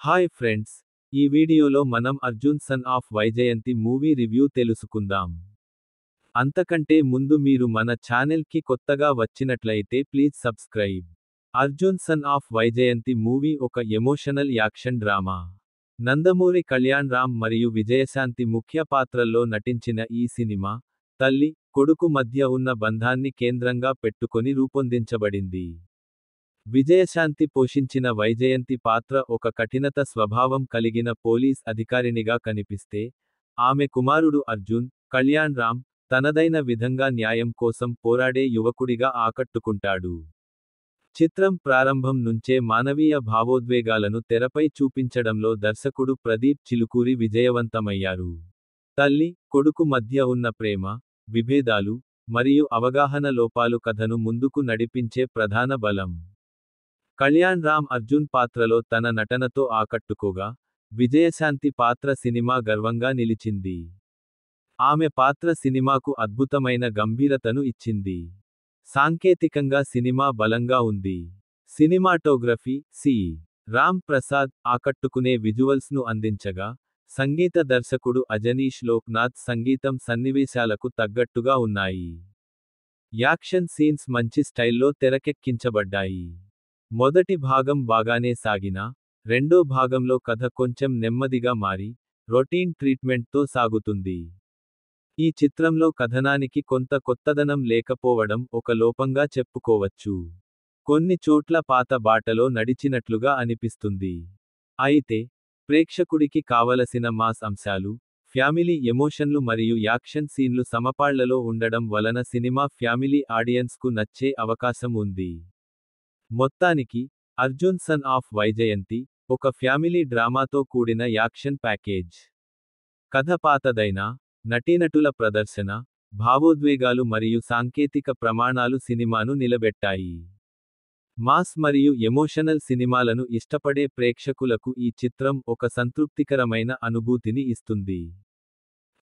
Hi friends, ఈ వీడియోలో మనం Arjun son of Vyjayanthi movie review తెలుసుకుందాం. అంతకంటే ముందు మీరు మన ఛానల్కి కొత్తగా వచ్చినట్లయితే please subscribe. Arjun son of Vyjayanthi movie ఒక emotional action drama. Nandamuri Kalyan Ram మరియు విజయశాంతి ముఖ్య పాత్రల్లో నటించిన ఈ సినిమా, తల్లి, కొడుకు మధ్య ఉన్న బంధాన్ని కేంద్రంగా పెట్టుకొని రూపొందించబడింది. విజయశాంతి పోషించిన వైజయంతి పాత్ర ఒక కఠినత స్వభావం కలిగిన పోలీస్ అధికారినిగా కనిపిస్తే, ఆమె కుమారుడు అర్జున్, కళ్యాణ్ రామ్, తనదైన విధంగా న్యాయం కోసం పోరాడే యువకుడిగా ఆకట్టుకుంటాడు. చిత్రం ప్రారంభం నుంచే మానవీయ భావోద్వేగాలను తెరపై చూపించడంలో దర్శకుడు ప్రదీప్ చిలుకూరి విజయవంతమయ్యారు. తల్లి, కొడుకు మధ్య ఉన్న ప్రేమ, విభేదాలు, మరియు అవగాహన లోపాలు కథను ముందుకు నడిపించే ప్రధాన బలం. కళ్యాణ్ రామ్ అర్జున్ పాత్రలో తన నటనతో ఆకట్టుకోగా, విజయశాంతి పాత్ర సినిమా గర్వంగా నిలిచింది. ఆమె పాత్ర సినిమాకు అద్భుతమైన గంభీరతను ఇచ్చింది. సాంకేతికంగా సినిమా బలంగా ఉంది. Cinematography C. రామ్ ప్రసాద్ ఆకట్టుకునే విజువల్స్ను అందించగా, సంగీత దర్శకుడు అజనీష్ లోక్నాథ్ సంగీతం సన్నివేశాలకు తగ్గట్టుగా ఉన్నాయి. యాక్షన్ సీన్స్ మంచి స్టైల్లో తెరకెక్కించబడ్డాయి. మొదటి భాగం బాగానే సాగినా, రెండో భాగంలో కథ కొంచెం నెమ్మదిగా మారి, రొటీన్ ట్రీట్మెంట్తో సాగుతుంది. ఈ చిత్రంలో కథనానికి కొంత కొత్తదనం లేకపోవడం ఒక లోపంగా చెప్పుకోవచ్చు. కొన్ని చోట్ల పాత బాటలో నడిచినట్లుగా అనిపిస్తుంది. అయితే, ప్రేక్షకుడికి కావలసిన మాస్ అంశాలు, ఫ్యామిలీ ఎమోషన్లు మరియు యాక్షన్ సీన్లు సమపాళ్లలో ఉండడం వలన సినిమా ఫ్యామిలీ ఆడియన్స్కు నచ్చే అవకాశం ఉంది. మొత్తానికి, అర్జున్ సన్ ఆఫ్ వైజయంతి ఒక ఫ్యామిలీ డ్రామాతో కూడిన యాక్షన్ ప్యాకేజ్. కథ పాతదైనా, నటీనటుల ప్రదర్శన, భావోద్వేగాలు మరియు సాంకేతిక ప్రమాణాలు సినిమాను నిలబెట్టాయి. మాస్ మరియు ఎమోషనల్ సినిమాలను ఇష్టపడే ప్రేక్షకులకు ఈ చిత్రం ఒక సంతృప్తికరమైన అనుభూతిని ఇస్తుంది.